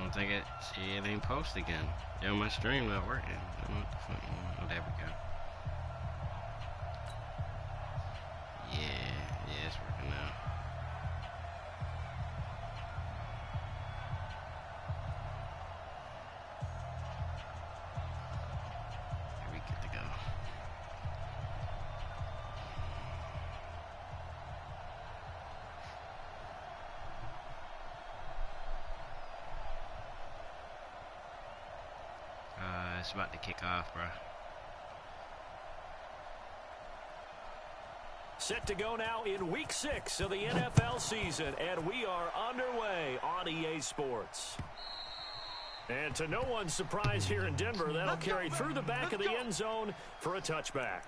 don't think it. See, it ain't post again. Yo, my stream not working. I don't know what the fuck. Oh, there we go. Yeah, it's working now. Here we get to go. It's about to kick off, bro. Set to go now in Week 6 of the NFL season, and we are underway on EA Sports. And to no one's surprise here in Denver, that'll carry through the back of the end zone for a touchback.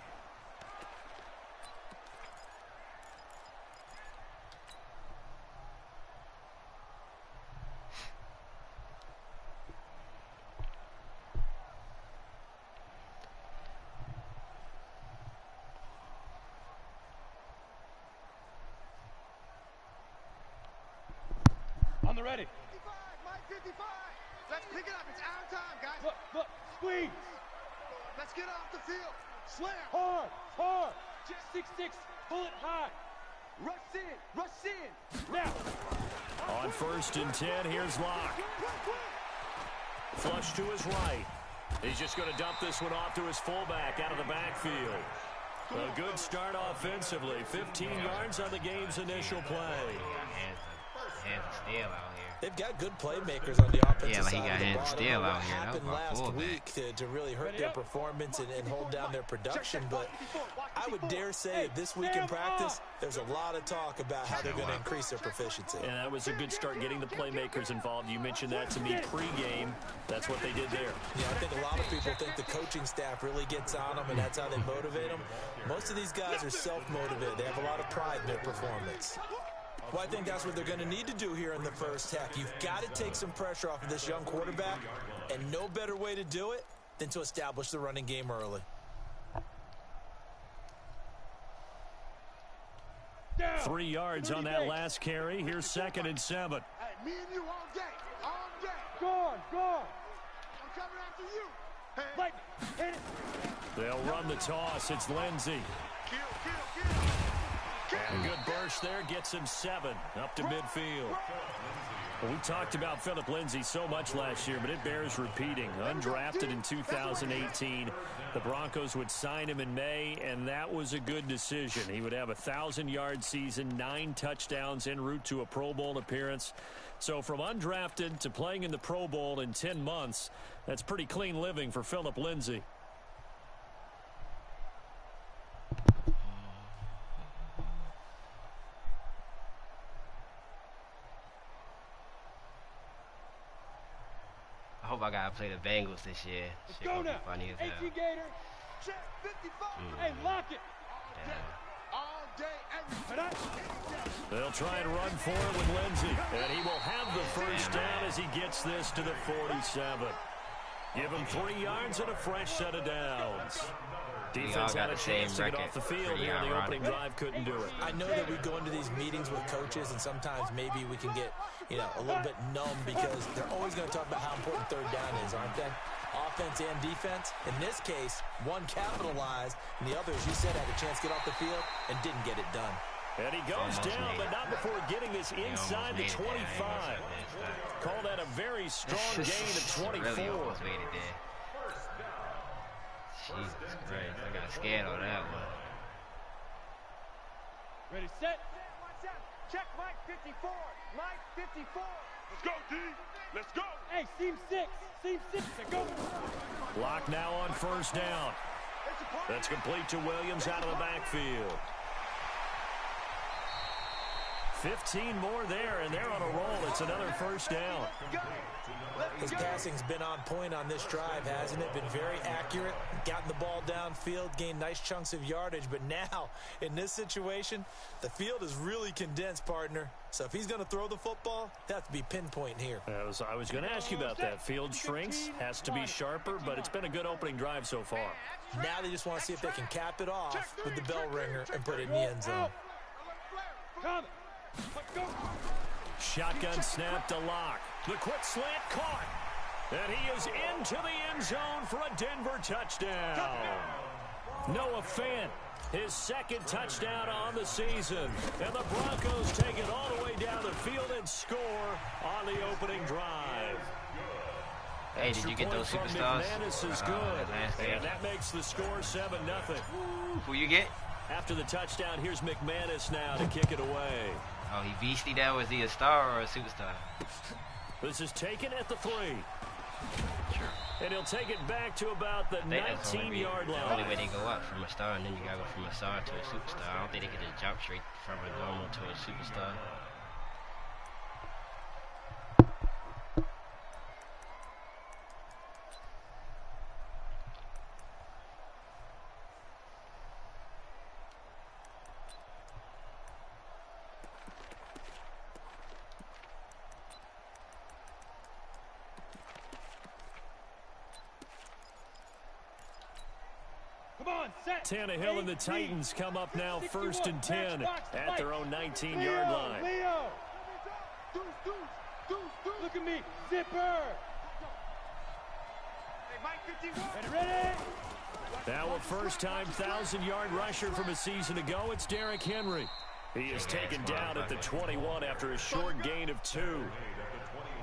On the ready. 55, Mike 55. Let's pick it up. It's our time, guys. Look, squeeze. Let's get off the field. Slam. Hard. 6-6, pull it high. Rush in. Now. On 1st and 10, here's Locke. Flush to his right. He's just going to dump this one off to his fullback out of the backfield. A good start offensively. 15 yards on the game's initial play. Hands of steel out here. They've got good playmakers on the offensive like he side got of the hands ball. of steel out here. Happened That was last fullback. week to really hurt their performance and hold down their production. But I would dare say that this week in practice, there's a lot of talk about how they're going to increase their proficiency. And that was a good start getting the playmakers involved. You mentioned that to me pregame. That's what they did there. Yeah, I think a lot of people think the coaching staff really gets on them, and that's how they motivate them. Most of these guys are self-motivated. They have a lot of pride in their performance. Well, I think that's what they're going to need to do here in the first half. You've got to take some pressure off of this young quarterback, and no better way to do it than to establish the running game early. 3 yards on that last carry. Here's 2nd and 7. Hey, me and you all day. Gone. I'm coming after you. Hey. Like, hit it. They'll run the toss. It's Lindsey. Kill. And a good burst there gets him 7 up to midfield. Well, we talked about Phillip Lindsay so much last year, but it bears repeating. Undrafted in 2018, the Broncos would sign him in May, and that was a good decision. He would have a 1,000-yard season, 9 touchdowns en route to a Pro Bowl appearance. So from undrafted to playing in the Pro Bowl in 10 months, that's pretty clean living for Phillip Lindsay. I hope I gotta play the Bengals this year. Let's Shit go gonna be now. funny as hell. 18 Gator. Check 55. Hey, lock it. All day, every day. They'll try and run for it with Lindsey. And he will have the first down as he gets this to the 47. Give him 3 yards and a fresh set of downs. Defense had a chance to get off the field here in the opening drive, couldn't do it. I know that we go into these meetings with coaches, and sometimes maybe we can get, a little bit numb because they're always going to talk about how important third down is, aren't they? Offense and defense. In this case, one capitalized, and the other, as you said, had a chance to get off the field and didn't get it done. And he goes down, but not before getting this inside the 25. Call that a very strong gain of 24. Really almost made it there. Jesus Christ, I got scared on that one. Ready, set. Check Mike 54. Mike 54. Let's go, D. Let's go. Hey, seam 6. Go. Block now on first down. That's complete to Williams out of the backfield. 15 more there, and they're on a roll. It's another first down. His passing's been on point on this drive, hasn't it? Been very accurate, gotten the ball downfield, gained nice chunks of yardage. But now, in this situation, the field is really condensed, partner. So if he's going to throw the football, that has to be pinpoint here. I was going to ask you about that. Field shrinks, has to be sharper, but it's been a good opening drive so far. Now they just want to see if they can cap it off with the bell ringer and put it in the end zone. Come. Shotgun snap to Locke. The quick slant caught. And he is into the end zone for a Denver touchdown. Noah Fant, his second touchdown on the season. And the Broncos take it all the way down the field and score on the opening drive. Hey, did you get those superstars? McManus is good. And that makes the score 7-0. Who you get? After the touchdown, here's McManus now to kick it away. Oh, he beastie that. Was he a star or a superstar? This is taken at the 3. Sure. And he'll take it back to about the 19-yard line. The only way they go up from a star, and then you got to go from a star to a superstar. I don't think they could just jump straight from a normal to a superstar. Tannehill and the Titans come up now 1st and 10 at their own 19-yard line. Leo! Look at me, zipper! Ready? Now a first-time 1,000-yard rusher from a season ago. It's Derrick Henry. He is taken down at the 21 after a short gain of 2.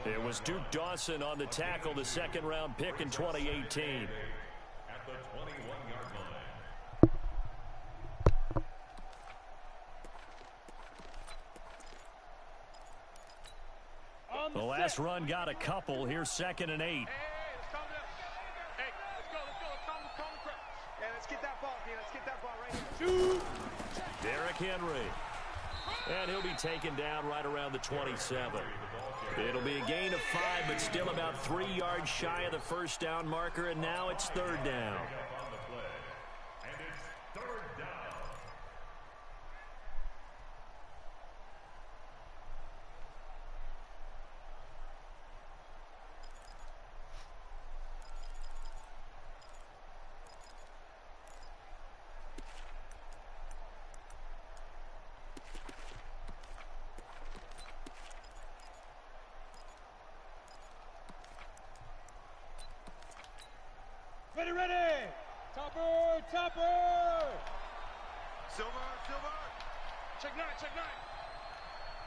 It was Duke Dawson on the tackle, the second-round pick in 2018. The last run got a couple. Here's 2nd and 8. Hey, let's calm down. Hey, let's go. Calm the crowd. Yeah, let's get that ball, man. Let's get that ball right here. Derrick Henry. And he'll be taken down right around the 27. It'll be a gain of 5, but still about 3 yards shy of the first down marker, and now it's 3rd down. Ready! Topper! Silver! Check 9!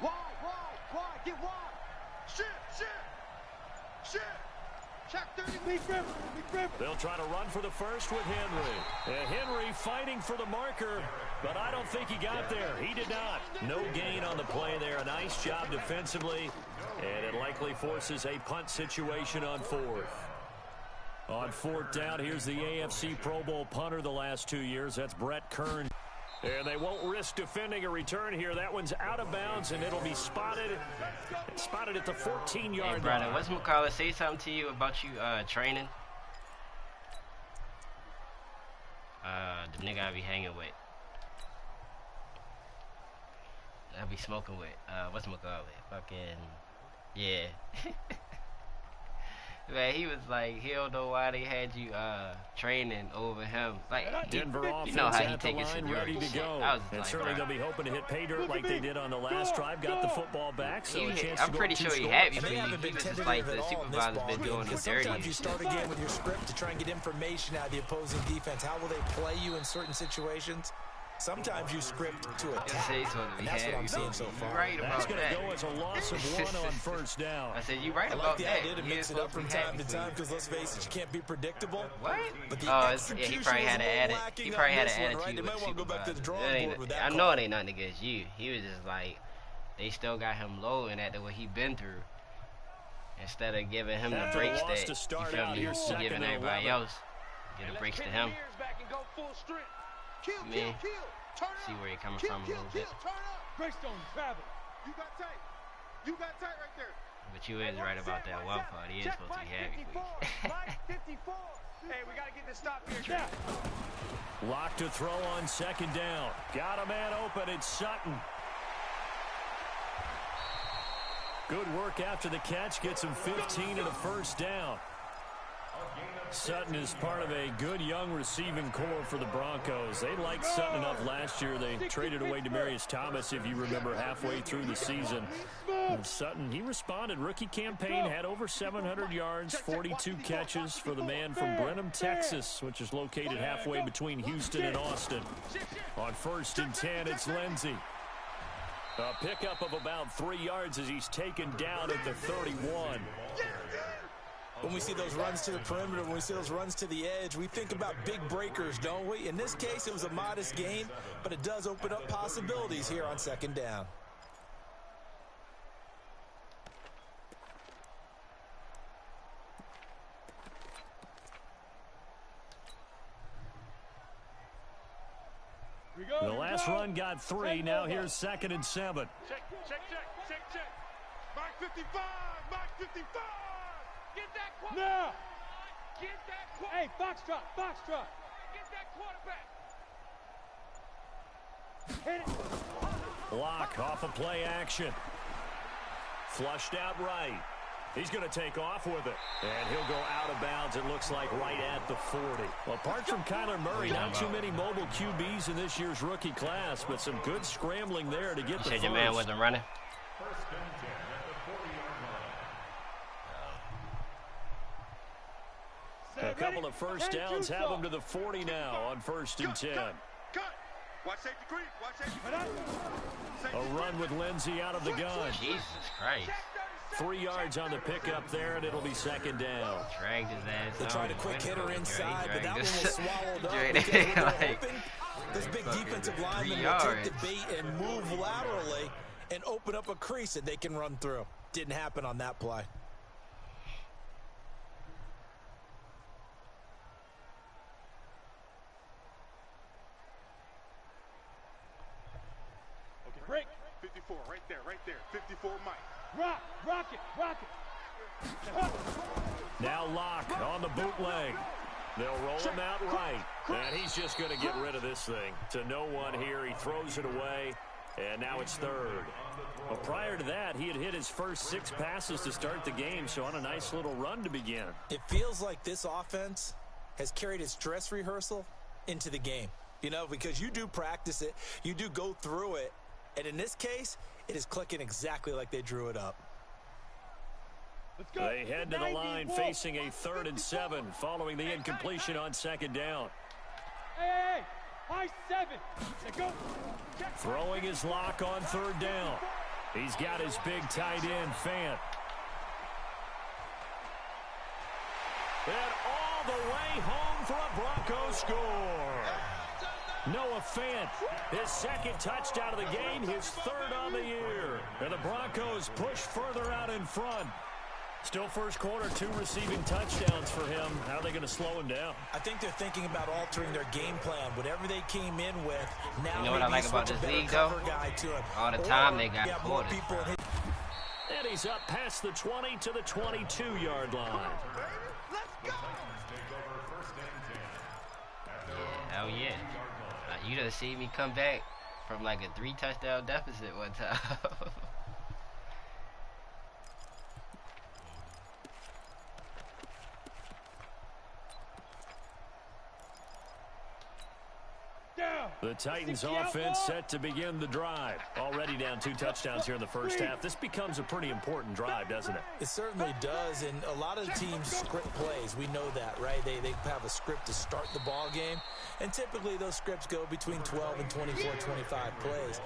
Wide! Get wide! Shit! Check 30! Big grip! They'll try to run for the first with Henry. And Henry fighting for the marker, but I don't think he got there. He did not. No gain on the play there. A nice job defensively, and it likely forces a punt situation on 4th. On 4th down, here's the AFC Pro Bowl punter the last 2 years. That's Brett Kern. And they won't risk defending a return here. That one's out of bounds, and it'll be spotted at the 14-yard line. Hey, brother, what's McCullough say something to you about you training? The nigga I be hanging with. I be smoking with. What's McCullough? Fucking, yeah. Man, he was like, he don't know why they had you training over him. Like, Denver you know how he at the take his line, ready to go. And like, certainly they'll be hoping to hit pay dirt like they did on the last drive. Got the football back, so a chance I'm to pretty go sure two he scores. happy And for they you. haven't been He was just tentative like the at all in this supervisor's ball been game, doing the because dirty. sometimes you start again with your script to try and get information out of the opposing defense. How will they play you in certain situations? Sometimes you script to attack, and that's what I'm seeing so far. Right about That's going to that. go as a loss of 1 on first down. I said, you right I about like the that. idea to mix it up from time to time, because let's face it, you can't be predictable. What? But the Yeah, execution he probably had was a an little attitude. lacking He probably on had this an one, attitude right? They with might want to go back to the supervisor. drawing board with that I call. know it ain't nothing against you. He was just like, they still got him low, and after what he been through, instead of giving him the After a breaks loss that to start you feel out me, here, he second giving and everybody 11. else, give the breaks to him. Man, see where he coming from a little bit. Greystone travel. You got tight right there. But you is right about that one part. He is supposed to be happy for you. Mike 54. Hey, we got to get this stop here. Lock to throw on 2nd down. Got a man open. It's Sutton. Good work after the catch. Gets him 15 and a first down. Sutton is part of a good young receiving core for the Broncos. They liked Sutton enough last year. They traded away Demaryius Thomas, if you remember, halfway through the season. And Sutton, he responded. Rookie campaign, had over 700 yards, 42 catches for the man from Brenham, Texas, which is located halfway between Houston and Austin. On 1st and 10, it's Lindsey. A pickup of about 3 yards as he's taken down at the 31. When we see those runs to the perimeter, when we see those runs to the edge, we think about big breakers, don't we? In this case, it was a modest gain, but it does open up possibilities here on 2nd down. The last run got 3. Now here's 2nd and 7. Check. Mark 55. Mark 55. Get that quarterback. Now. Get that quarterback. Hey, foxtrot. Get that quarterback. Hit it. Block off of play action. Flushed out right. He's going to take off with it. And he'll go out of bounds, it looks like, right at the 40. Well, apart from Kyler Murray, not too many mobile QBs in this year's rookie class, but some good scrambling there to get the first. Your man wasn't running? A couple of first downs have him to the 40 now on 1st and 10. Cut. Watch safety creep. Watch safety. A run with Lindsey out of the gun. Jesus Christ. 3 yards on the pickup there, and it'll be 2nd down. Dragged his ass. They tried a quick hitter inside, but that one was swallowed up. Dragged Because it, they're like, hoping this big defensive lineman 3 will take yards. the bait and move laterally and open up a crease that they can run through. Didn't happen on that play. Okay, break. 54, right there. 54, Mike. Rock it. Now Locke on the bootleg. They'll roll him out right. And he's just going to get rid of this thing. To no one here. He throws it away. And now it's 3rd. Well, prior to that, he had hit his first 6 passes to start the game, so on a nice little run to begin. It feels like this offense has carried its dress rehearsal into the game. You know, because you do practice it. You do go through it. And in this case, it is clicking exactly like they drew it up. Let's go. They head to the line facing a 3rd and 7 following the incompletion on 2nd down. Hey. High 7. Let's go. Throwing his lock on 3rd down. He's got his big tight end, Fant. And all the way home for a Broncos score. Noah Fant, his 2nd touchdown of the game, his 3rd on the year. And the Broncos push further out in front. Still first quarter, 2 receiving touchdowns for him. How are they going to slow him down? I think they're thinking about altering their game plan. Whatever they came in with, now You know what I like about this league, though? All the time they got more quarters, people. bro. And he's up past the 20 to the 22-yard line. Hell yeah. You done see me come back from like a 3-touchdown deficit one time. The Titans offense set to begin the drive. Already down 2 touchdowns here in the first half. This becomes a pretty important drive, doesn't it? It certainly does, and a lot of the teams script plays. We know that, right? They have a script to start the ball game, and typically those scripts go between 12 and 24, 25 plays.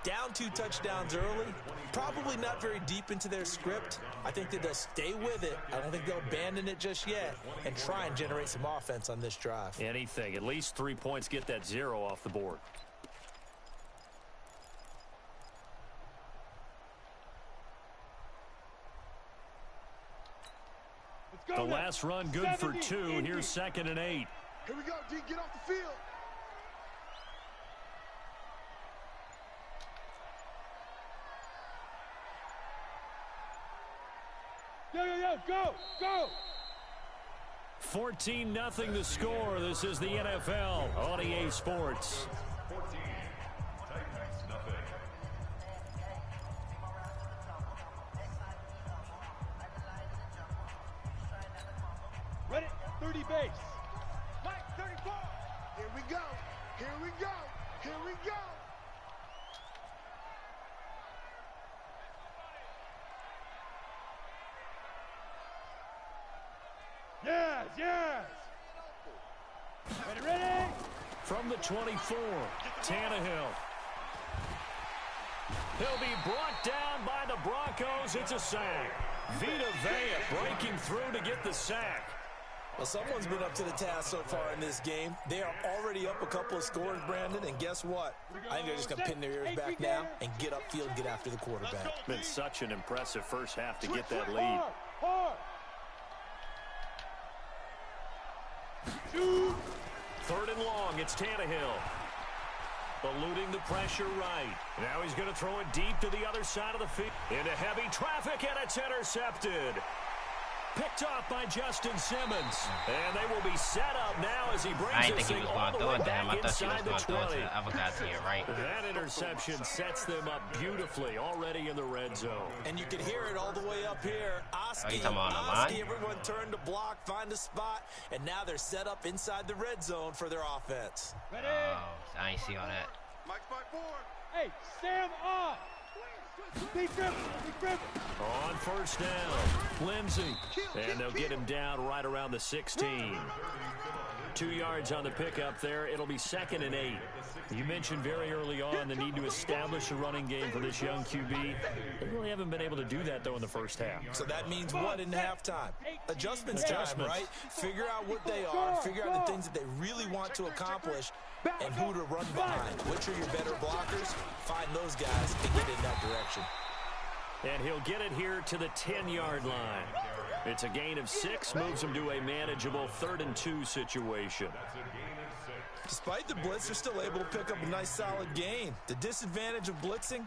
Down 2 touchdowns early, probably not very deep into their script. I think that they'll stay with it. I don't think they'll abandon it just yet and try and generate some offense on this drive. Anything. At least 3 points, get that 0 off the board. The last run good for 2. Here's 2nd and 8. Here we go, D. Get off the field. Go. 14-0 the score. This is the NFL on EA Sports. Ready? 30 base. Mike 34. Here we go. Here we go. Here we go. Yes, yes. Ready? From the 24, Tannehill. He'll be brought down by the Broncos. It's a sack. Vita Vea breaking through to get the sack. Well, someone's been up to the task so far in this game. They are already up a couple of scores, Brandon, and guess what? I think they're just going to pin their ears back now and get upfield and get after the quarterback. Been such an impressive first half to get that lead. Hard. 3rd and long, it's Tannehill. Eluding the pressure right. Now he's going to throw it deep to the other side of the field. Into heavy traffic, and it's intercepted. Picked off by Justin Simmons. And they will be set up now as he brings I didn't this think he thing was all going to the throw way it to him. back I thought he was inside the going to throw it 20. to the other guy to your right. That interception sets them up beautifully already in the red zone. And you can hear it all the way up here. you talking about on the line? Everyone turned to block, find a spot, and now they're set up inside the red zone for their offense. Ready? Oh, I ain't see all that. Mike's by 4. Hey, Sam off. Big dribble. On first down, Lindsey. And they'll get him down right around the 16. 2 yards on the pickup there. It'll be 2nd and 8. You mentioned very early on the need to establish a running game for this young QB. They really haven't been able to do that, though, in the first half. So that means what in halftime? Adjustments time, right? Figure out what they are, figure out the things that they really want to accomplish, and who to run behind. Which are your better blockers? Find those guys and get in that direction. And he'll get it here to the 10-yard line. It's a gain of 6, moves him to a manageable 3rd and 2 situation. Despite the blitz, they're still able to pick up a nice solid gain. The disadvantage of blitzing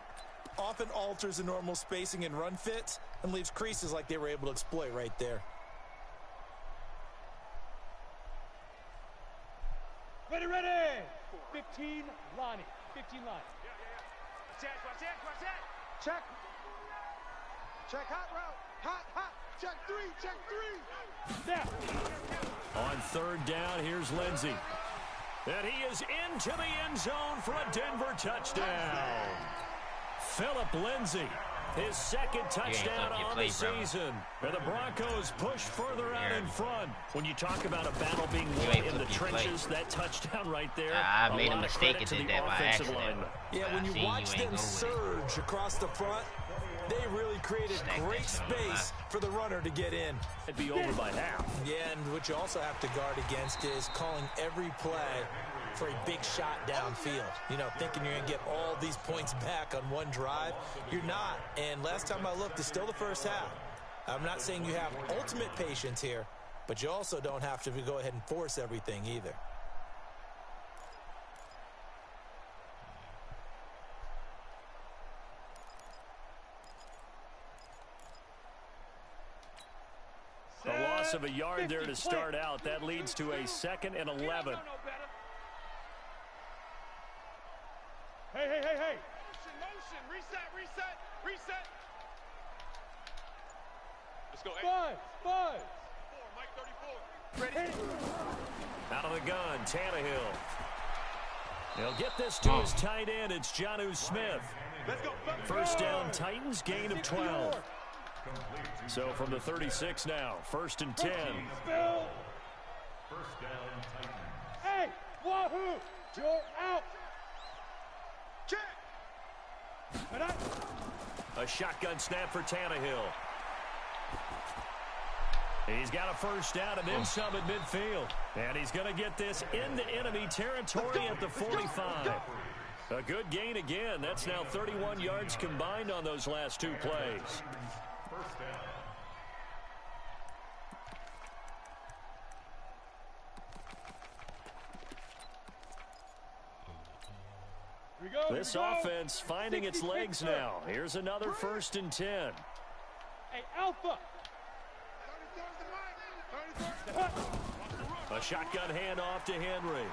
often alters the normal spacing and run fits and leaves creases like they were able to exploit right there. Ready. 15, Lonnie. 15 line. Watch that. Check hot route. Hot. Check 3. Now. On 3rd down, here's Lindsey. And he is into the end zone for a Denver touchdown. Philip Lindsey, his 2nd touchdown on the season. And the Broncos push further out in front. When you talk about a battle being won in the trenches, that touchdown right there. I made a mistake and did that by accident. Yeah, when you watch them surge across the front, they really created great space for the runner to get in. It'd be over by half. Yeah, and what you also have to guard against is calling every play for a big shot downfield. You know, thinking you're going to get all these points back on one drive. You're not. And last time I looked, it's still the first half. I'm not saying you have ultimate patience here, but you also don't have to go ahead and force everything either. A loss of a yard there to start out. That leads to a 2nd and 11. Hey. Motion. Reset. Let's go. 5. 4, Mike 34. Ready. Out of the gun, Tannehill. He'll get this to his tight end. It's Jonnu Smith. Let's go. First down, Titans, gain of 12. So from the 36 now, 1st and 10. Hey, Wahoo! You're out! Check! A shotgun snap for Tannehill. He's got a first down and then some at midfield. And he's going to get this into enemy territory at the 45. A good gain again. That's now 31 yards combined on those last 2 plays. This offense finding its legs now. Here's another 1st and 10. Hey, Alpha! A shotgun handoff to Henry.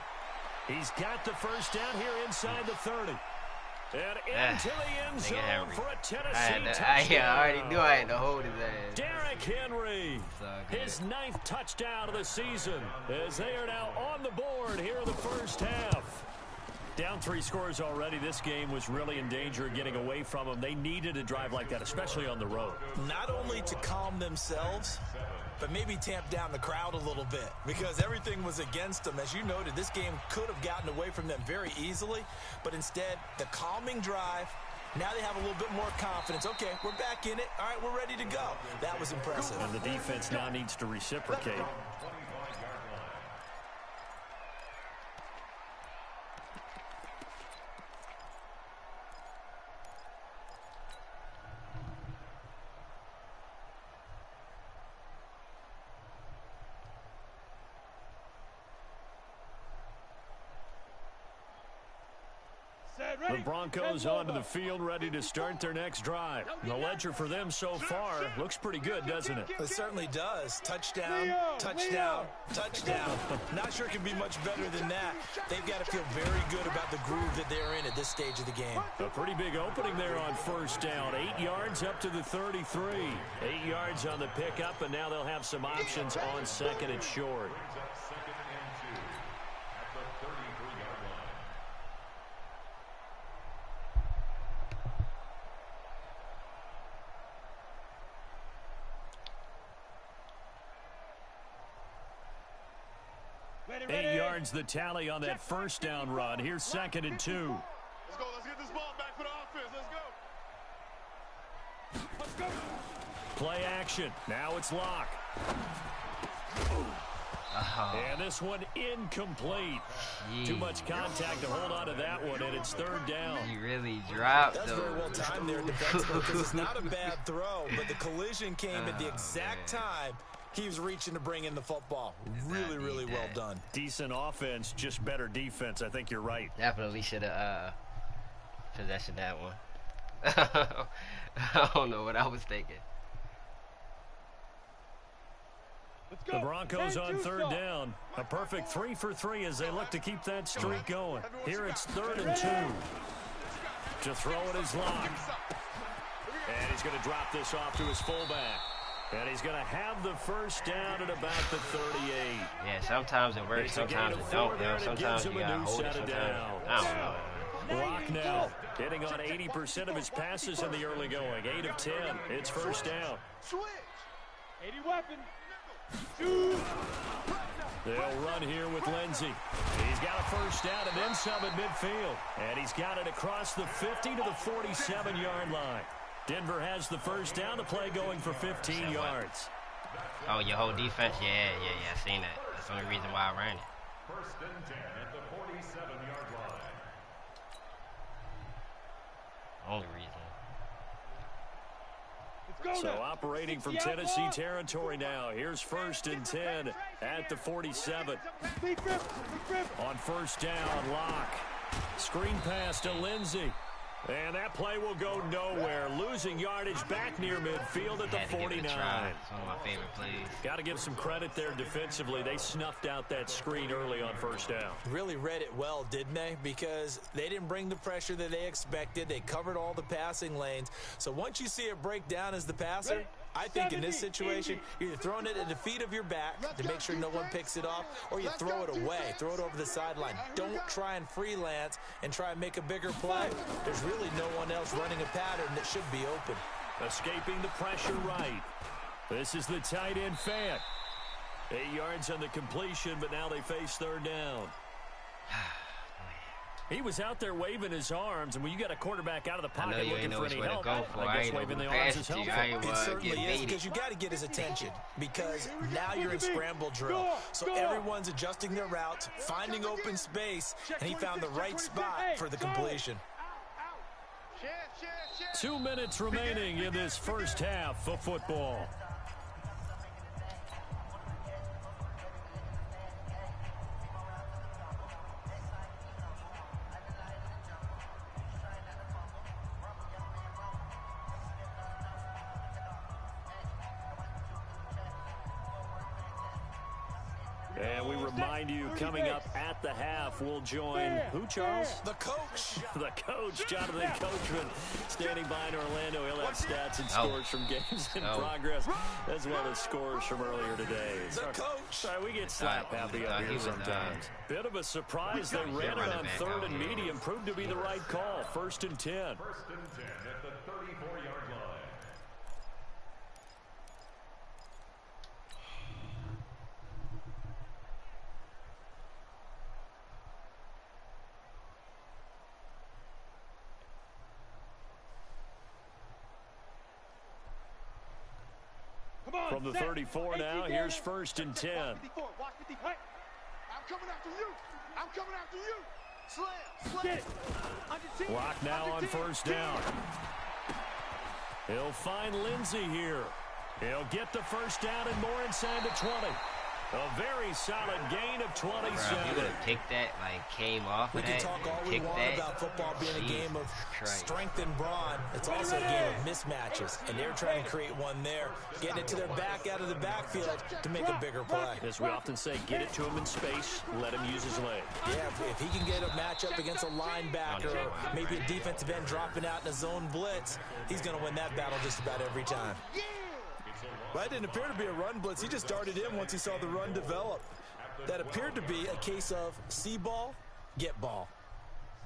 He's got the first down here inside the 30. And into the end zone for a Tennessee I already touchdown. knew I had to hold his ass. Derrick Henry, his 9th touchdown of the season, as they are now on the board here in the first half. Down 3 scores already. This game was really in danger of getting away from them. They needed a drive like that, especially on the road. Not only to calm themselves, but maybe tamp down the crowd a little bit, because everything was against them. As you noted, this game could have gotten away from them very easily, but instead, the calming drive, now they have a little bit more confidence. Okay, we're back in it. All right, we're ready to go. That was impressive. And the defense now needs to reciprocate. The Broncos onto the field, ready to start their next drive. The ledger for them so far looks pretty good, doesn't it? It certainly does. Touchdown, touchdown, touchdown. Not sure it can be much better than that. They've got to feel very good about the groove that they're in at this stage of the game. A pretty big opening there on first down. 8 yards up to the 33. 8 yards on the pickup, and now they'll have some options on second and short. Ready, 8 yards the tally on that first down run. Here's second and 2. Let's go. Let's get this ball back for the offense. Let's go. Play action. Now it's Locke. And this one incomplete. Too much contact to hold on to that one, and it's third down. He really dropped That's very well timed there defensively, because it's not a bad throw, but the collision came at the exact time he was reaching to bring in the football. Really, really well done. Decent offense, just better defense. I think you're right. Definitely should have possession that one. I don't know what I was thinking. The Broncos on third down. A perfect 3 for 3 as they look to keep that streak going. Here it's third and 2. To throw it is Locke. And he's going to drop this off to his fullback. And he's going to have the first down at about the 38. Yeah, sometimes it works, sometimes it don't. You know, sometimes you got to hold it, sometimes I don't know. Locke now hitting on 80% of his passes in the early going. 8 of 10. It's first down. 80 weapon. They'll run here with Lindsey. He's got a first down and then some at midfield. And he's got it across the 50 to the 47-yard line. Denver has the first down. The play going for 15 yards. Oh, your whole defense? Yeah, I seen that. That's the only reason why I ran it. First and 10 at the 47-yard line. Only reason. So operating from Tennessee territory now. Here's first and 10 at the 47. On first down, Locke. Screen pass to Lindsey. And that play will go nowhere. Losing yardage back near midfield at the 49. It's one of my favorite plays. Got to give some credit there defensively. They snuffed out that screen early on first down. Really read it well, didn't they? Because they didn't bring the pressure that they expected. They covered all the passing lanes. So once you see it break down as the passer, I think in this situation, you're either throwing it at the feet of your back to make sure no one picks it off, or you throw it away, throw it over the sideline. Don't try and freelance and try and make a bigger play. There's really no one else running a pattern that should be open. Escaping the pressure right. This is the tight end Fant. 8 yards on the completion, but now they face third down. He was out there waving his arms, and when you got a quarterback out of the pocket looking for any help, I guess waving the arms is helpful. It certainly is, because you got to get his attention, because now you're in scramble drill. So everyone's adjusting their routes, finding open space, and he found the right spot for the completion. 2 minutes remaining in this first half of football. And we remind you, coming up at the half, we'll join who, Charles? The coach. The coach, Jonathan Coachman, standing by in Orlando. He'll have stats and scores from games in progress, as well as scores from earlier today. The coach. Sorry, we get slap happy up here sometimes. Bit of a surprise. They ran it on 3rd and medium. Proved to be the right call. 1st and 10. 1st and 10 at the 34-yard line. From the 34 now, here's 1st and 10. I'm coming after you. I'm coming after you. Slam. Get it. Block now on 1st down. He'll find Lindsey here. He'll get the 1st down and more inside the 20. A very solid gain of 27. You would have picked that, like, came off We of can that. talk all we want about football being a game of strength and brawn. It's also a game of mismatches, and they're trying to create one there, getting it to their back out of the backfield to make a bigger play. As we often say, get it to him in space, let him use his leg. Yeah, if he can get a matchup against a linebacker or maybe a defensive end dropping out in a zone blitz, he's going to win that battle just about every time. Well, that didn't appear to be a run blitz. He just darted in once he saw the run develop. That appeared to be a case of see ball, get ball.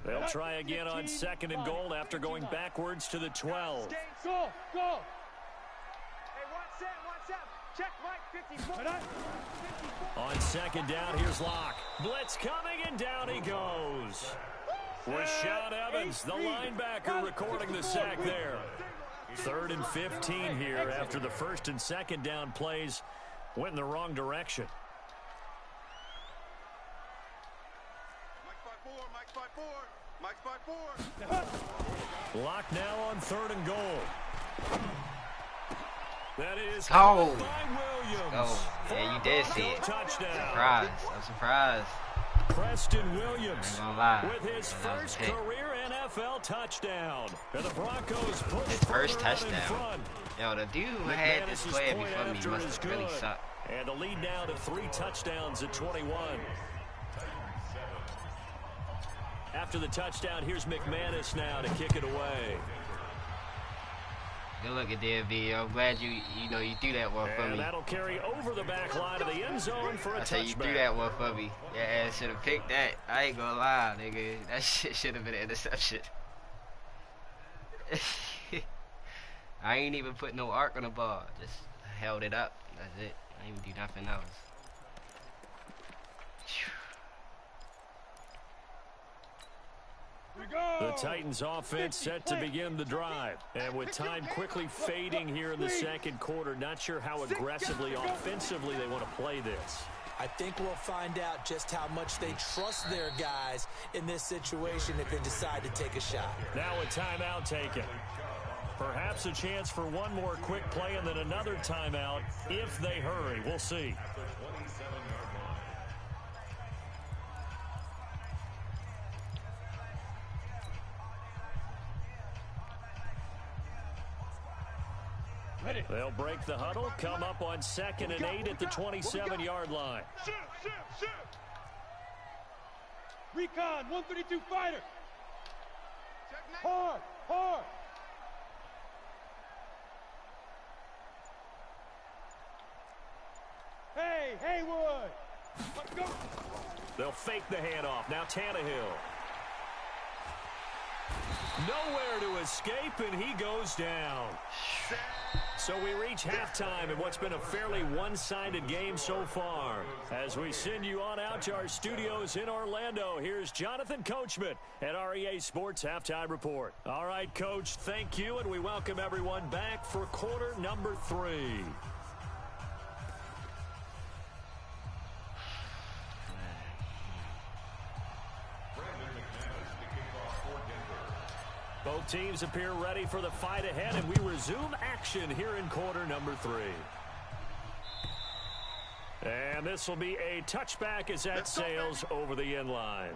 They'll try again on 2nd and goal after going backwards to the 12. Go. Hey, 1 set. Check right, 54. On 2nd down, here's Locke. Blitz coming, and down he goes. Rashaan Evans, the linebacker, recording the sack there. 3rd and 15 here after the 1st and 2nd down plays went in the wrong direction. Mike's by 4. Locke now on 3rd and goal. That is Oh. by Williams. Oh, yeah, you did see it. Touchdown. I'm surprised. Preston Williams I ain't gonna lie. with his That was first a pick. career NFL touchdown. And the Broncos push His first further out in touchdown. front. Yo, the dude who had this McManus's player point before me after must is have really good. sucked. And the lead now to 3 touchdowns at 21. After the touchdown, here's McManus now to kick it away. Good look at DFB. I'm glad you threw that one for And me. that'll carry over the back line of the end zone for a I said you threw touchback. that one for me. Your ass should have picked that. I ain't gonna lie, nigga. That shit should have been an interception. I ain't even put no arc on the ball. Just held it up. That's it. I ain't even do nothing else. The Titans offense set to begin the drive. And with time quickly fading here in the 2nd quarter, not sure how aggressively offensively they want to play this. I think we'll find out just how much they trust their guys in this situation if they decide to take a shot. Now a timeout taken. Perhaps a chance for one more quick play and then another timeout if they hurry. We'll see. They'll break the huddle, come up on 2nd and 8 at the 27-yard line. Shoot. Recon, 132 fighter. Hard. Hey, Haywood. Let's go. They'll fake the handoff. Now Tannehill. Nowhere to escape, and he goes down. So we reach halftime in what's been a fairly one-sided game so far. As we send you on out to our studios in Orlando, here's Jonathan Coachman at REA Sports Halftime Report. All right, Coach, thank you, and we welcome everyone back for quarter number 3. Both teams appear ready for the fight ahead, and we resume action here in quarter number 3. And this will be a touchback as that sails over the end line.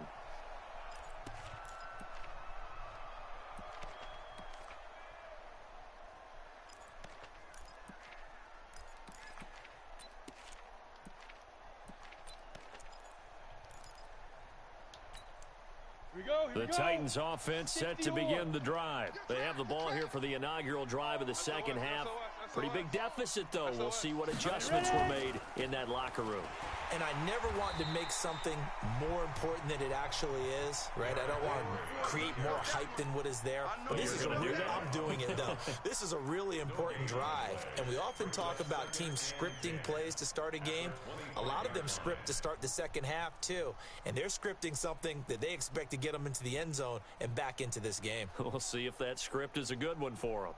The Titans offense set to begin the drive. They have the ball here for the inaugural drive of the second half. Pretty big deficit, though. We'll see what adjustments were made in that locker room. And I never want to make something more important than it actually is, right? I don't want to create more hype than what is there. But this is I'm doing it, though. This is a really important drive. And we often talk about teams scripting plays to start a game. A lot of them script to start the second half, too. And they're scripting something that they expect to get them into the end zone and back into this game. We'll see if that script is a good one for them.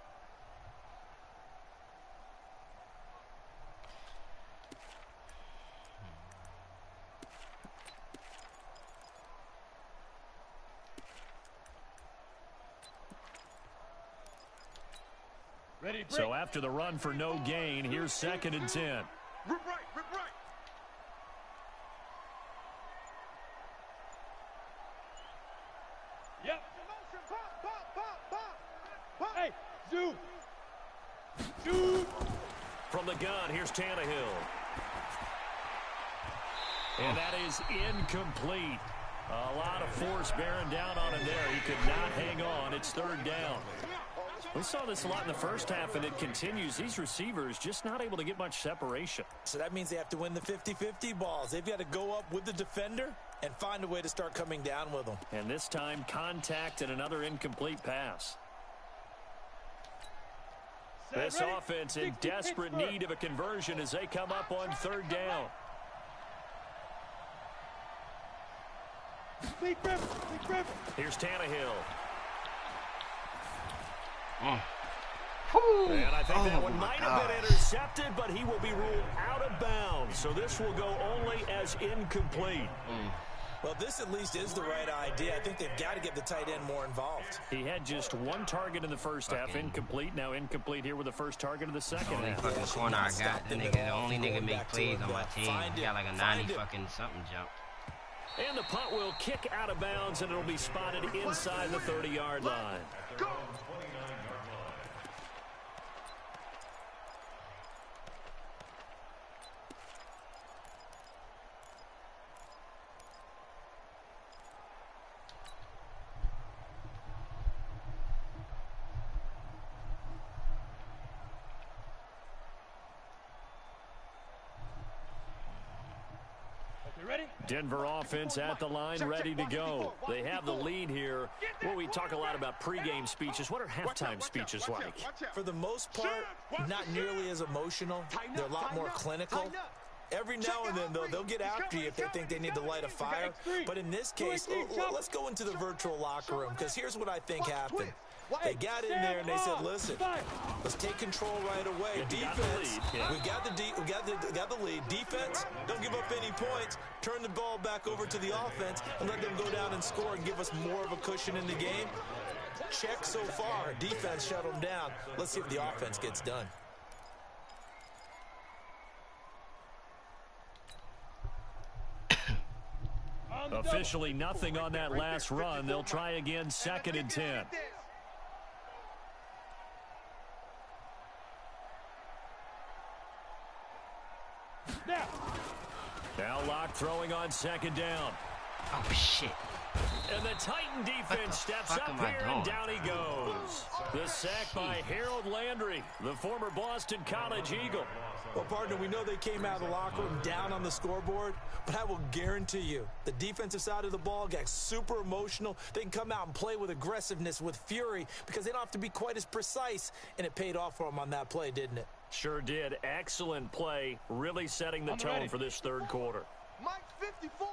So after the run for no gain, here's 2nd and 10. Rip right, rip right. Yep. Pop. Hey, zoom. Zoom. From the gun, here's Tannehill. And that is incomplete. A lot of force bearing down on him there. He could not hang on. It's 3rd down. We saw this a lot in the first half, and it continues. These receivers just not able to get much separation. So that means they have to win the 50-50 balls. They've got to go up with the defender and find a way to start coming down with them. And this time, contact and another incomplete pass. This offense in desperate need of a conversion as they come up on 3rd down. Here's Tannehill. And I think that one might have been intercepted, but he will be ruled out of bounds. So this will go only as incomplete. Well, this at least is the right idea. I think they've got to get the tight end more involved. He had just 1 target in the first half, incomplete. Now incomplete here with the first target of the second half. Fucking corner I got. That nigga, the only nigga make plays on my team. He got like a 90 fucking something jump. And the punt will kick out of bounds, and it'll be spotted inside the 30-yard line. Go. Denver offense at the line, ready to go. They have the lead here. Well, we talk a lot about pregame speeches. What are halftime speeches like? For the most part, not nearly as emotional. They're a lot more clinical. Every now and then, though, they'll get after you if they think they need to light a fire. But in this case, let's go into the virtual locker room, because here's what I think happened. They got in there and they said, listen, let's take control right away. Defense, we got the lead. Defense, don't give up any points. Turn the ball back over to the offense and let them go down and score and give us more of a cushion in the game. Check so far. Defense shut them down. Let's see if the offense gets done. Officially nothing on that last run. They'll try again, 2nd and 10. Now Locke throwing on 2nd down. Oh, shit. And the Titan defense steps up here, and down he goes. The sack by Harold Landry, the former Boston College Eagle. Well, partner, we know they came out of the locker room down on the scoreboard, but I will guarantee you the defensive side of the ball got super emotional. They can come out and play with aggressiveness, with fury, because they don't have to be quite as precise, and it paid off for them on that play, didn't it? Sure did. Excellent play, really setting the tone for this 3rd quarter. Mike 54.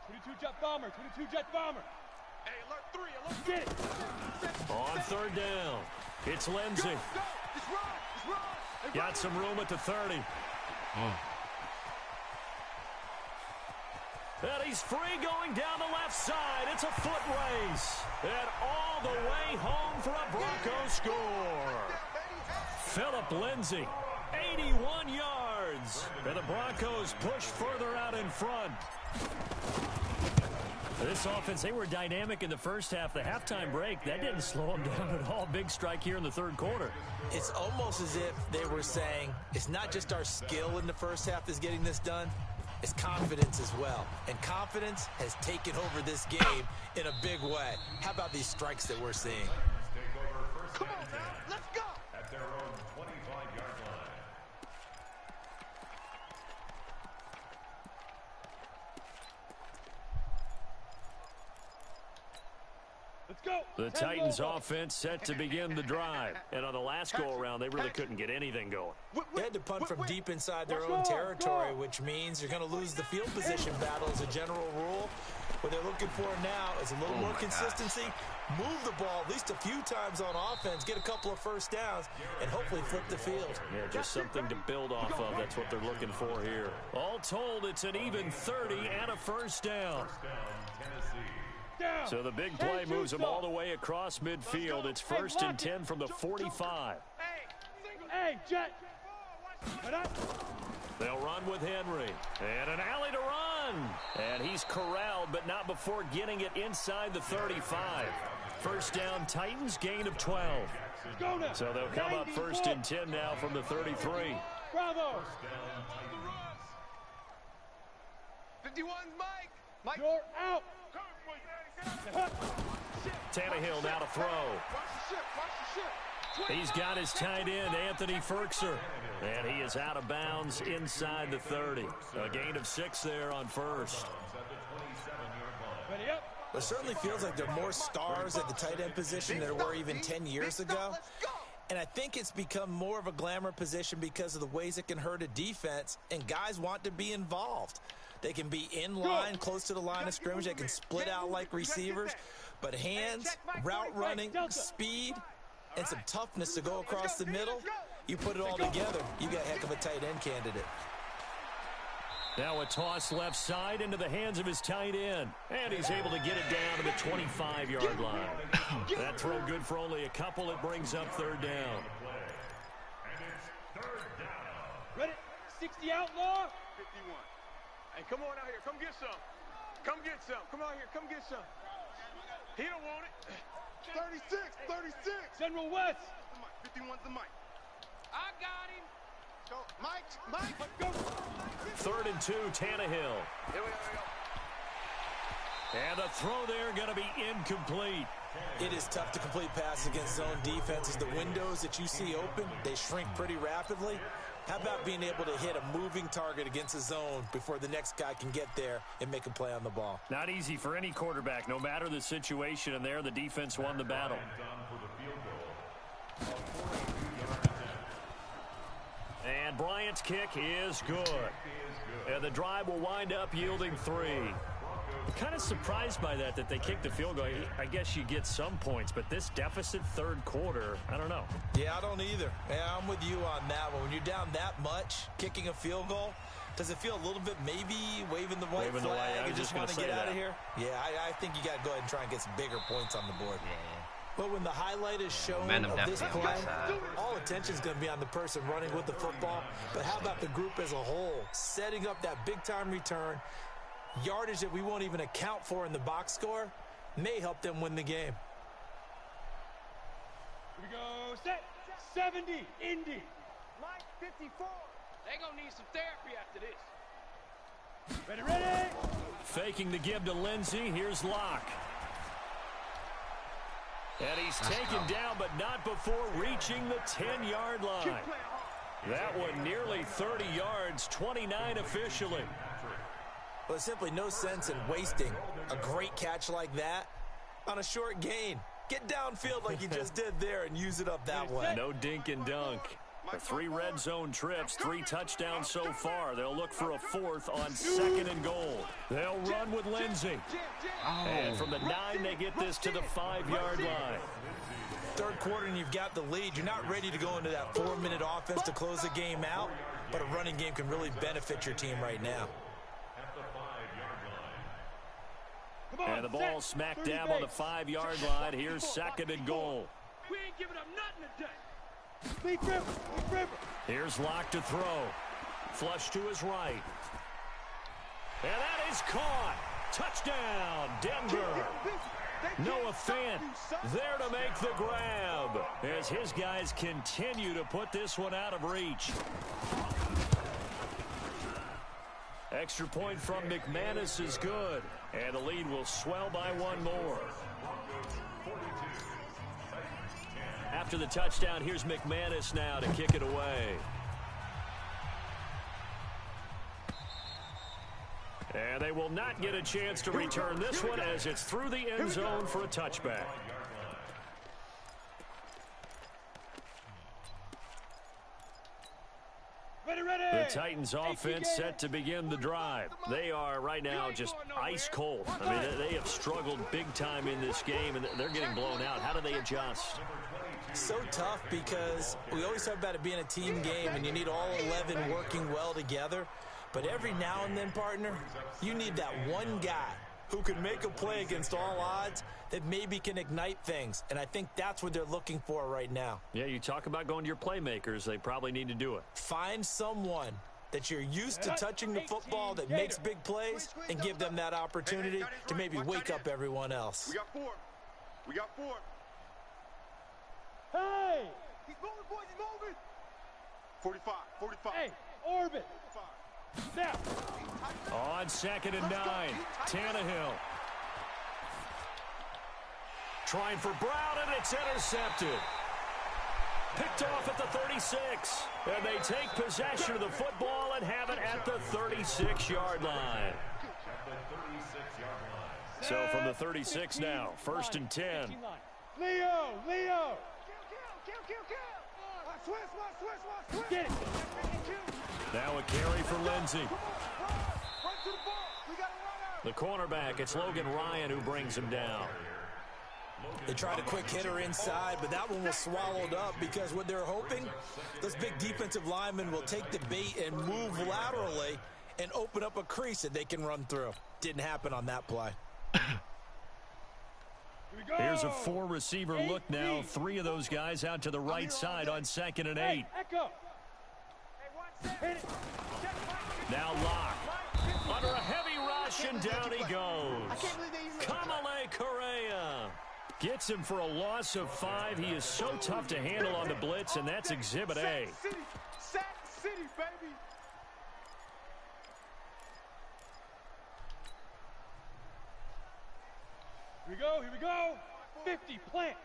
22 jet bomber, 22 jet bomber. Hey, alert 3, alert Get it. On 3rd down, it's Lindsey. Go. Just run. Got some room at the 30. And he's free going down the left side. It's a foot race. And all the way home for a Broncos score. Philip Lindsey, 81 yards. And the Broncos push further out in front. This offense, they were dynamic in the first half. The halftime break, that didn't slow them down at all. Big strike here in the 3rd quarter. It's almost as if they were saying, it's not just our skill in the first half that's getting this done. is confidence as well. And confidence has taken over this game in a big way. How about these strikes that we're seeing? Come on, man. Let's go. At their own 25-yard line. Let's go. The Titans offense set to begin the drive. And on the last go-around, they really couldn't get anything going. They had to punt from deep inside their own territory, which means you're going to lose the field position battle as a general rule. What they're looking for now is a little more consistency, move the ball at least a few times on offense, get a couple of first downs, and hopefully flip the field. Yeah, just something to build off of. That's what they're looking for here. All told, it's an even 30 and a first down. So the big play moves them all the way across midfield. It's 1st and 10 from the 45. Hey, Jet. They'll run with Henry. And an alley to run. And he's corralled, but not before getting it inside the 35. First down, Titans, gain of 12. So they'll come up 1st and 10 now from the 33. Bravo. 51, Mike. Mike. You're out. Tannehill now to throw. He's got his tight end, Anthony Ferkser. And he is out of bounds inside the 30. A gain of 6 there on first. Ready up. It certainly feels like there are more stars at the tight end position than there were even 10 years ago. And I think it's become more of a glamour position because of the ways it can hurt a defense, and guys want to be involved. They can be in line, close to the line of scrimmage. They can split out like receivers. But hands, route running, speed, and some toughness to go across the middle, you put it all together, you got a heck of a tight end candidate. Now a toss left side into the hands of his tight end. And he's able to get it down to the 25-yard line. That throw good for only a couple. It brings up 3rd down. Ready? 60 outlaw. 51. Hey, come on out here. Come get some. Come get some. Come out here. Come get some. He don't want it. 36. 36. General West. 51's the Mike. I got him. Go. Mike. Go. 3rd and 2, Tannehill. Here we go. And the throw there going to be incomplete. It is tough to complete passes against zone defenses. The windows that you see open, they shrink pretty rapidly. How about being able to hit a moving target against a zone before the next guy can get there and make a play on the ball? Not easy for any quarterback, no matter the situation, and there the defense won the battle. And Bryant's kick is good. And the drive will wind up yielding 3. Kind of surprised by that they kicked the field goal. I guess you get some points, but this deficit 3rd quarter, I don't know. Yeah, I don't either. Yeah, I'm with you on that one. When you're down that much, kicking a field goal, does it feel a little bit maybe waving the white flag and just want to get out of here? Yeah, I think you got to go ahead and try and get some bigger points on the board. Yeah. But when the highlight is shown of this play, all attention is going to be on the person running with the football. But how about the group as a whole, setting up that big-time return, yardage that we won't even account for in the box score, may help them win the game. Here we go. Set. 70. Indy. Mike, 54. They gonna need some therapy after this. Ready. Faking the give to Lindsey. Here's Locke. And he's taken down, but not before reaching the 10-yard line. That one nearly 30 yards, 29 officially. Well, there's simply no sense in wasting a great catch like that on a short gain. Get downfield like you just did there and use it up that way. No dink and dunk. The 3 red zone trips, 3 touchdowns so far. They'll look for a 4th on 2nd and goal. They'll run with Lindsey. And from the 9, they get this to the 5-yard line. 3rd quarter and you've got the lead. You're not ready to go into that 4-minute offense to close the game out, but a running game can really benefit your team right now. And the ball smacked down on the 5-yard line. Here's 2nd and goal. We ain't giving up nothing today. Lead River. Here's Locke to throw. Flush to his right. And that is caught. Touchdown, Denver. Noah Fant there to make the grab as his guys continue to put this one out of reach. Extra point from McManus is good. And the lead will swell by one more. After the touchdown, here's McManus now to kick it away. And they will not get a chance to return this one as it's through the end zone for a touchback. The Titans offense set to begin the drive. They are right now just ice cold. I mean, they have struggled big time in this game, and they're getting blown out. How do they adjust? So tough because we always talk about it being a team game, and you need all 11 working well together. But every now and then, partner, you need that one guy who can make a play against all odds that maybe can ignite things. And I think that's what they're looking for right now. Yeah, you talk about going to your playmakers. They probably need to do it. Find someone that you're used to touching the football that makes big plays and give them that opportunity to maybe wake up everyone else. We got four. We got four. Hey! He's moving, boys. He's moving. 45. 45. Hey, orbit. Now. On 2nd and 9, Tannehill. Trying for Brown, and it's intercepted. Picked off at the 36. And they take possession of the football and have it at the 36-yard line. So from the 36 now, 1st and 10. Leo! Get it! Now a carry for Lindsey. The cornerback, it's Logan Ryan who brings him down. They tried a quick hitter inside, but that one was swallowed up because what they're hoping, those big defensive linemen will take the bait and move laterally and open up a crease that they can run through. Didn't happen on that play. Here's a 4-receiver look now. 3 of those guys out to the right side on 2nd and 8. Now Locke. Under a heavy rush, and down he goes. Kamale Correa gets him for a loss of 5. He is so tough to handle on the blitz, and that's Exhibit A. Sack City, baby. Here we go. 50, plant.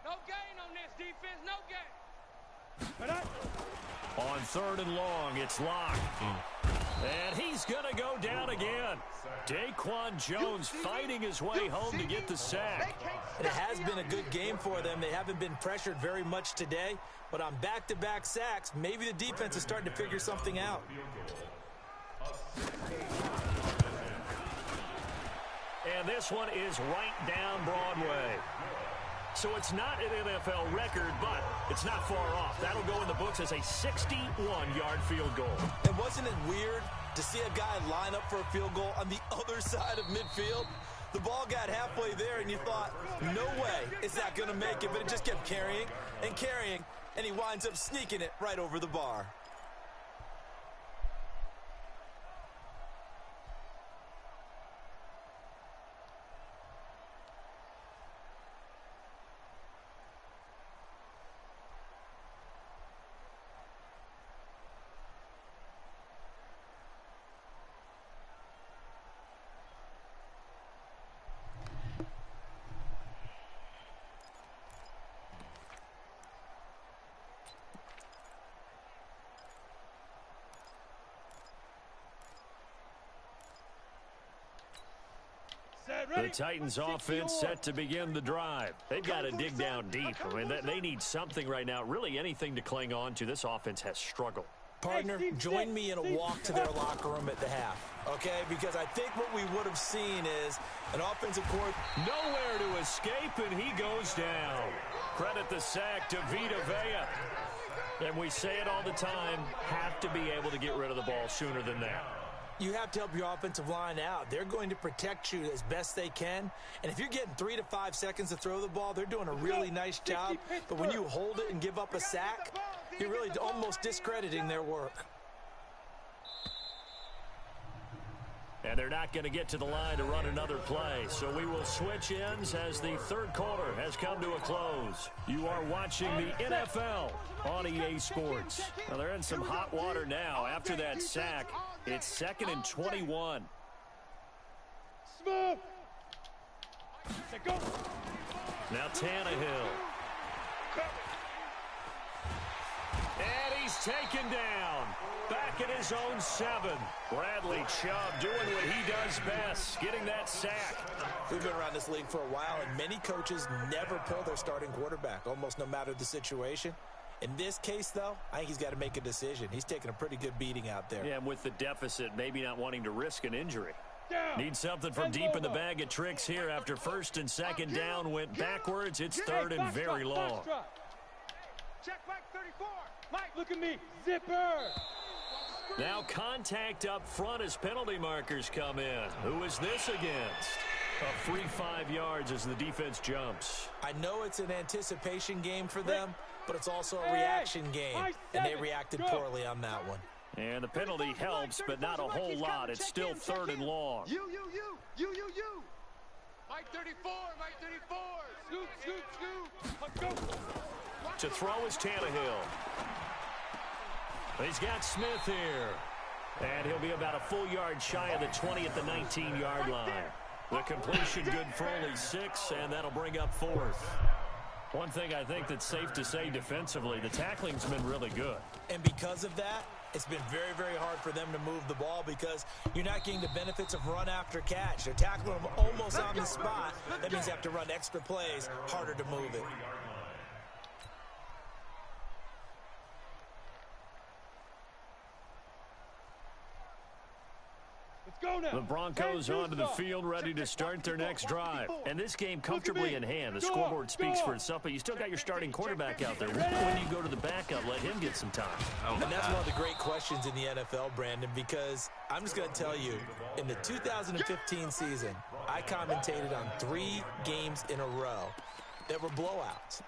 No gain on this defense, no gain. On 3rd and long, it's Locke. And he's going to go down again. Daquan Jones fighting his way home to get the sack. It has been a good game for them. They haven't been pressured very much today, but on back-to-back sacks, maybe the defense is starting to figure something out. And this one is right down Broadway. So it's not an NFL record, but it's not far off. That'll go in the books as a 61-yard field goal. And wasn't it weird to see a guy line up for a field goal on the other side of midfield? The ball got halfway there, and you thought, no way is that going to make it, but it just kept carrying, and he winds up sneaking it right over the bar. The Titans offense set to begin the drive. They've got to dig down deep. I mean, they need something right now, really anything to cling on to. This offense has struggled. Partner, join me in a walk to their locker room at the half, okay? Because I think what we would have seen is an offensive court. Nowhere to escape, and he goes down. Credit the sack to Vita Vea. And we say it all the time, have to be able to get rid of the ball sooner than that. You have to help your offensive line out. They're going to protect you as best they can. And if you're getting 3 to 5 seconds to throw the ball, they're doing a really nice job. But when you hold it and give up a sack, you're really almost discrediting their work. And they're not going to get to the line to run another play. So we will switch ends as the third quarter has come to a close. You are watching the NFL on EA Sports. Well, they're in some hot water now. After that sack, it's 2nd and 21. Smooth. Now Tannehill. And he's taken down. Back at his own 7. Bradley Chubb doing what he does best, getting that sack. We've been around this league for a while, and many coaches never pull their starting quarterback, almost no matter the situation. In this case, though, I think he's got to make a decision. He's taking a pretty good beating out there. Yeah, and with the deficit, maybe not wanting to risk an injury. Need something from deep in the bag of tricks here after 1st and 2nd down went backwards. It's 3rd and very long. Check back 34. Mike, look at me. Zipper. Now contact up front as penalty markers come in. Who is this against? A free 5 yards as the defense jumps. I know it's an anticipation game for them, but it's also a reaction game, and they reacted poorly on that one. And the penalty helps, but not a whole lot. It's still 3rd and long. You. Mike 34, Mike 34. Scoop. To throw is Tannehill. He's got Smith here. And he'll be about a full yard shy of the 20 at the 19-yard line. The completion good for only 6, and that'll bring up 4th. One thing I think that's safe to say defensively, the tackling's been really good. And because of that, it's been very, very hard for them to move the ball because you're not getting the benefits of run after catch. They're tackling them almost on the spot. That means they have to run extra plays, harder to move it. The Broncos onto the field, ready to start their next drive. And this game comfortably in hand. The scoreboard speaks for itself, but you still got your starting quarterback out there. When you go to the backup, let him get some time. And that's one of the great questions in the NFL, Brandon, because I'm just going to tell you, in the 2015 season, I commentated on 3 games in a row that were blowouts.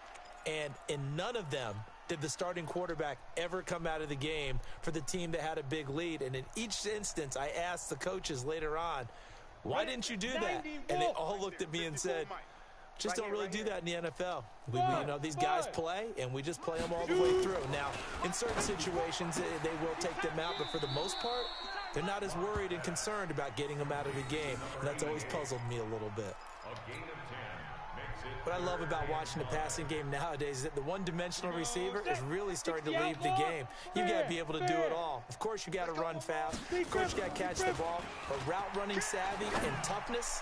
And in none of them did the starting quarterback ever come out of the game for the team that had a big lead. And in each instance, I asked the coaches later on, why didn't you do that? And they all looked at me and said, just don't really do that in the NFL. These guys play, and we just play them all the way through. Now, in certain situations, they will take them out, but for the most part, they're not as worried and concerned about getting them out of the game. And that's always puzzled me a little bit. What I love about watching the passing game nowadays is that the one-dimensional receiver is really starting to leave the game. You've got to be able to do it all. Of course, you got to run fast. Of course, you got to catch the ball. But route running savvy and toughness.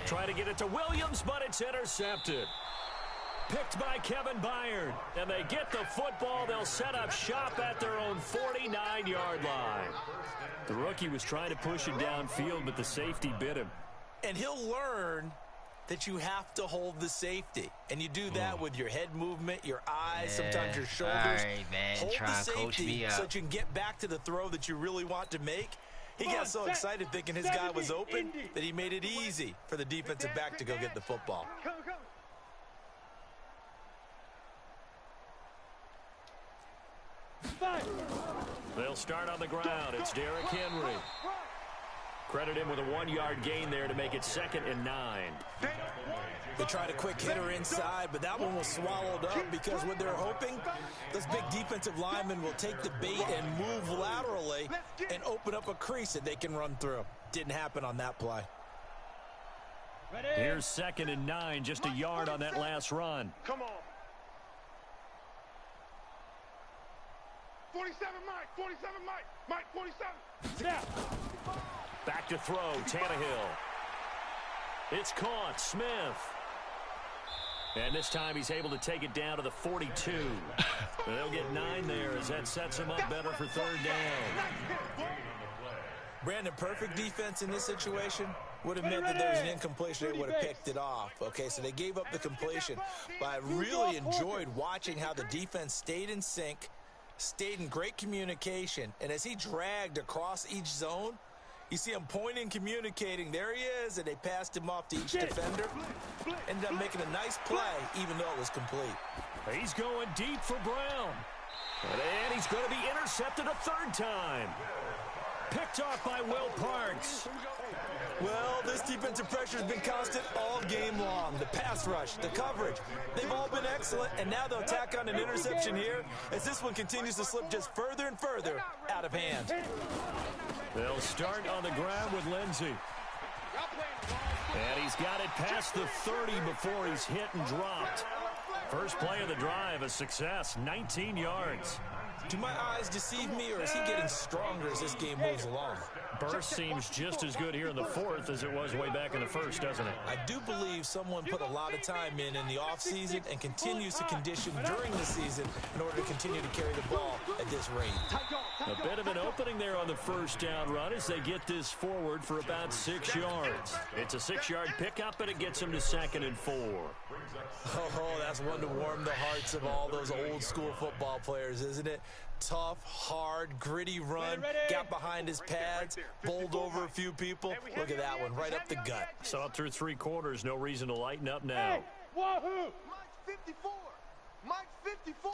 Try to get it to Williams, but it's intercepted. Picked by Kevin Byard. And they get the football. They'll set up shop at their own 49-yard line. The rookie was trying to push it downfield, but the safety bit him. And he'll learn that you have to hold the safety. And you do that with your head movement, your eyes, sometimes your shoulders. All right, man. Hold Try the and coach safety me up. so that you can get back to the throw that you really want to make. He got so excited thinking his guy was open that he made it easy for the defensive back to go get the football. They'll start on the ground. It's Derrick Henry. Credit him with a 1-yard gain there to make it 2nd and 9. They tried a quick hitter inside, but that one was swallowed up because what they're hoping, those big defensive linemen will take the bait and move laterally and open up a crease that they can run through. Didn't happen on that play. Here's 2nd and 9, just a yard on that last run. Come on. 47, Mike. 47, Mike. Mike, 47. Yeah. Back to throw, Tannehill. It's caught, Smith. And this time he's able to take it down to the 42. They'll get 9 there as that sets him up better for 3rd down. Brandon, perfect defense in this situation would have meant that there was an incompletion. They would have picked it off. Okay, so they gave up the completion. But I really enjoyed watching how the defense stayed in sync, stayed in great communication. And as he dragged across each zone, you see him pointing, communicating. There he is, and they passed him off to each defender. Ended up making a nice play, even though it was complete. He's going deep for Brown. And he's going to be intercepted a 3rd time. picked off by Will Parks. Well, this defensive pressure has been constant all game long. The pass rush, the coverage, they've all been excellent, and now they'll tack on an interception here as this one continues to slip just further and further out of hand. They'll start on the ground with Lindsey. And he's got it past the 30 before he's hit and dropped. First play of the drive, a success, 19 yards. Do my eyes deceive me, or is he getting stronger as this game moves along? Burst seems just as good here in the fourth as it was way back in the first, doesn't it? I do believe someone put a lot of time in the offseason and continues to condition during the season in order to continue to carry the ball at this rate. A bit of an opening there on the first down run as they get this forward for about 6 yards. It's a 6-yard pickup, and it gets them to 2nd and 4. Oh, that's one to warm the hearts of all those old school football players, isn't it? Tough, hard, gritty run, got behind his pads, bowled over a few people. Look at that one, right up the gut. Saw it through 3 quarters, no reason to lighten up now. Hey, wahoo! Mike 54. Mike 54.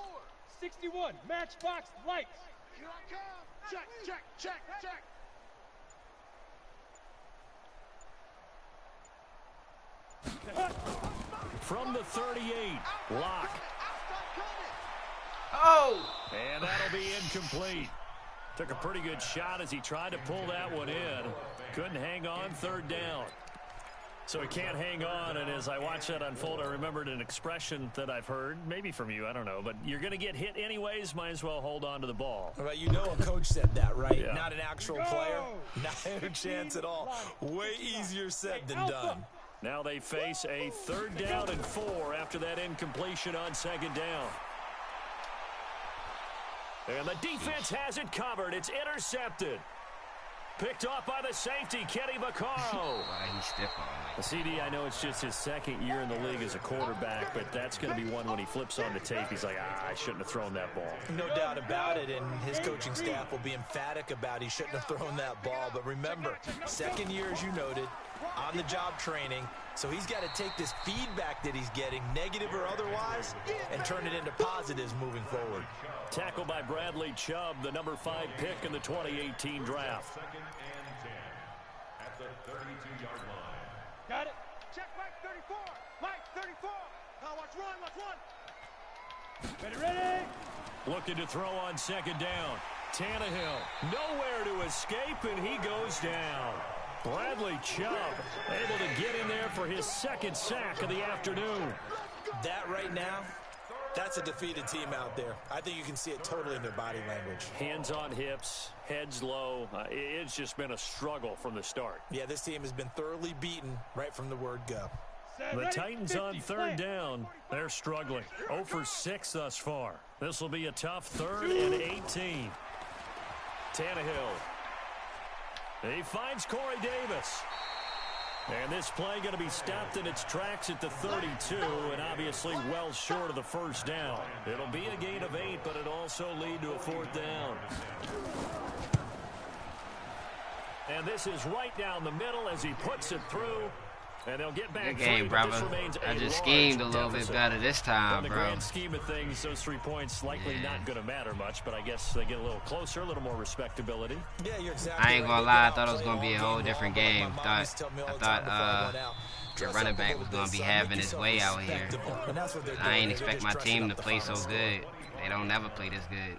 61, matchbox lights. Here I come. Check, check, check, check. From the 38, Locke. Oh! And that'll be incomplete. Took a pretty good shot as he tried to pull that one in. Couldn't hang on, 3rd down. So he can't hang on, and as I watched that unfold, I remembered an expression that I've heard, maybe from you, I don't know, but you're going to get hit anyways, might as well hold on to the ball. All right, you know a coach said that, right? Yeah. Not an actual player. Not a chance at all. Way easier said than done. Now they face a 3rd down and 4 after that incompletion on 2nd down. And the defense has it covered. It's intercepted. Picked off by the safety, Kenny Vaccaro. Why he stiff on The CD, I know it's just his 2nd year in the league as a quarterback, but that's going to be one when he flips on the tape. He's like, I shouldn't have thrown that ball. No doubt about it, and his coaching staff will be emphatic about he shouldn't have thrown that ball. But remember, 2nd year, as you noted, on-the-job training, so he's got to take this feedback that he's getting, negative or otherwise, and turn it into positives moving forward. Tackled by Bradley Chubb, the number 5 pick in the 2018 draft. 2nd and 10 at the 32-yard line. Got it. Check Mike 34. Mike 34. Now watch run. Ready. Looking to throw on 2nd down. Tannehill, nowhere to escape, and he goes down. Bradley Chubb able to get in there for his 2nd sack of the afternoon. That right now, that's a defeated team out there. I think you can see it totally in their body language. Hands on hips, heads low. It's just been a struggle from the start. Yeah, this team has been thoroughly beaten right from the word go. The Titans on 3rd down. They're struggling. 0 for 6 thus far. This will be a tough 3rd and 18. Tannehill. He finds Corey Davis. And this play going to be stopped in its tracks at the 32, and obviously well short of the 1st down. It'll be a gain of 8, but it'll also lead to a 4th down. And this is right down the middle as he puts it through. And they'll get back. Good game, brother. I just schemed a little bit better this time, In the bro. grand scheme of things, those 3 points likely not going to matter much, but I guess they get a little closer, a little more respectability. Yeah, you're exactly I ain't right. gonna lie, I thought it was gonna be a whole different game. I thought the running back was gonna be having his way out here. I ain't expect my team to play so good. They don't never play this good.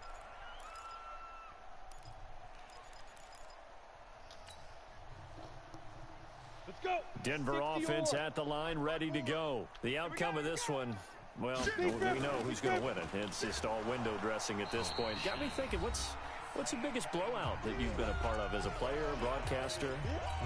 Denver offense at the line, ready to go. The outcome of this one, well, we know who's going to win it. It's just all window dressing at this point. Got me thinking, what's the biggest blowout that you've been a part of as a player, broadcaster?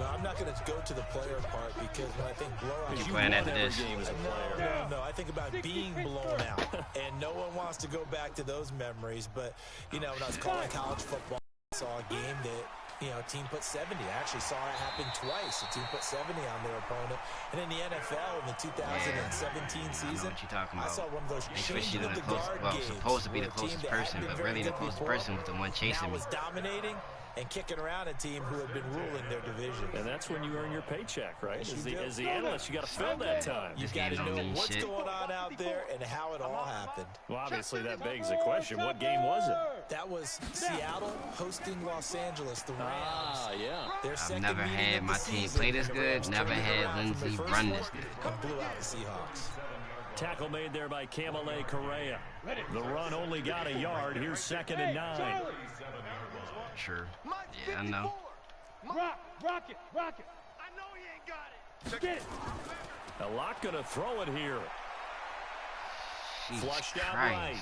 No, I'm not going to go to the player part because when I think blowout, Because you playing won after every this. game as a player. No, I think about being blown out, and no one wants to go back to those memories. But, you know, when I was calling college football, I saw a game that, you know, a team put 70. I actually saw it happen twice. A team put 70 on their opponent. And in the NFL, in the 2017 season, what you talking I about. saw one of those They switched you changing to of the the close, guard well, games supposed to be where the a team closest that person, hadn't but been really very the good closest before person was the one chasing now me. was dominating. and kicking around a team who have been ruling their division. And that's when you earn your paycheck, right? As the analyst, you got to fill that time. You got to know what's going on out there and how it all happened. Well, obviously that begs the question: what game was it? That was Seattle hosting Los Angeles, the Rams. Ah, yeah. I've never had my team play this good. Never had Lindsey run this good. And blew out the Seahawks. Tackle made there by Kamale Correa. The run only got a yard. Here's 2nd and 9. Sure. Yeah, I know. Rock it. I know he ain't got it. Get it. A lot going to throw it here. Jesus Flushed out Christ. right.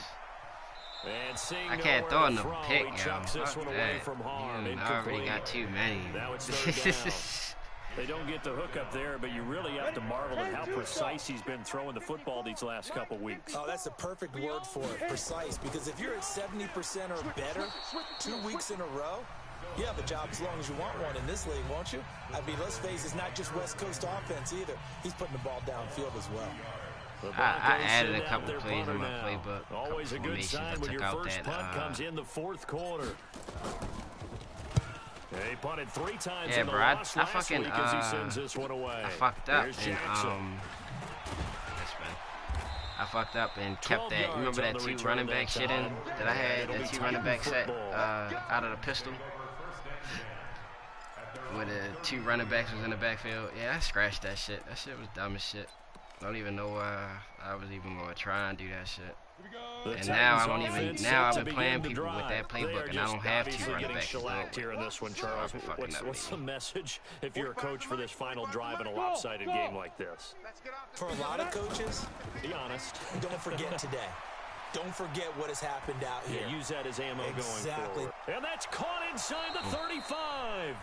And seeing I can't throw in the pick, yo. Chucks this one away from harm. I already got too many. Now it's 3rd down. They don't get the hook up there, but you really have to marvel at how precise he's been throwing the football these last couple weeks. Oh, that's the perfect word for it, precise, because if you're at 70% or better 2 weeks in a row, you have a job as long as you want one in this league, won't you? I mean, let's face it, it's not just West Coast offense either. He's putting the ball downfield as well. I added a couple plays in my playbook. Always a good sign when your first punt comes in the 4th quarter. They punted 3 times yeah, in the bro, loss I last fucking, week as he sends this one away. I fucked up There's and, I fucked up and kept that, you remember that 2 running back shit in that I had, that 2 running back set, out of the pistol? Where the 2 running backs was in the backfield. Yeah, I scratched that shit. That shit was dumb as shit. I don't even know why I was even going to try and do that shit. And now I don't even. Now I've been playing people with that playbook, and I don't have 2 running backs. Shellacked here in this one, Charles. What's the message if you're a coach for this final drive in a lopsided game like this? For a lot of coaches, be honest. Don't forget today. Don't forget what has happened out here. Yeah, use that as ammo going forward. And that's caught inside the 35.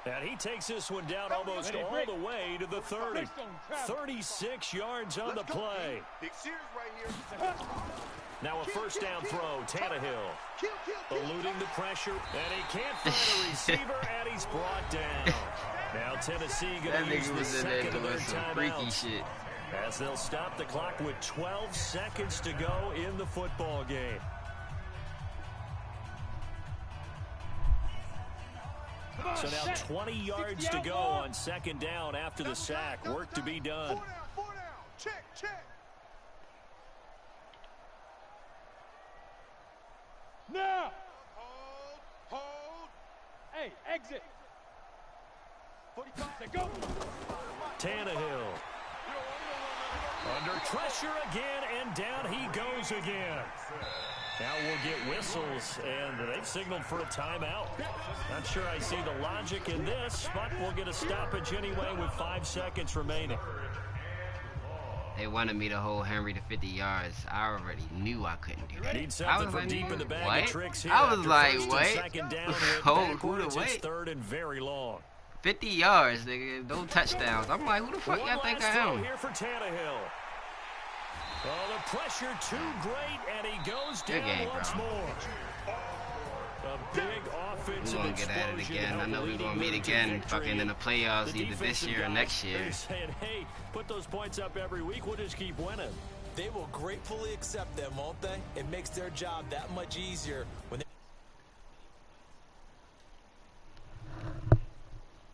And he takes this one down almost all the way to the 30. 36 yards on the play. Now a 1st down throw, Tannehill. Eluding the pressure, and he can't find a receiver, and he's brought down. Now Tennessee going to use the 2nd of their timeouts as they'll stop the clock with 12 seconds to go in the football game. So now 20 yards to go on 2nd down after the sack. Work to be done. 4 down. Check. Now. Hold. Hey, exit. 45. Go. Tannehill. Under pressure again, and down he goes again. Now we'll get whistles, and they've signaled for a timeout. Not sure I see the logic in this, but we'll get a stoppage anyway with 5 seconds remaining. They wanted me to hold Henry to 50 yards. I already knew I couldn't do that. Need something from deep in the bag of tricks here. I was like, wait. Hold who to wait? 3rd and very long. 50 yards, nigga. No touchdowns. I'm like, who the fuck y'all think I am? Here for Tannehill. Oh, the pressure too great, and he goes down once more. A big offensive we're gonna get at it again. I know we're gonna meet again fucking in the playoffs either this year or next year. They're saying, hey, put those points up every week, we'll just keep winning. They will gratefully accept them, won't they? It makes their job that much easier when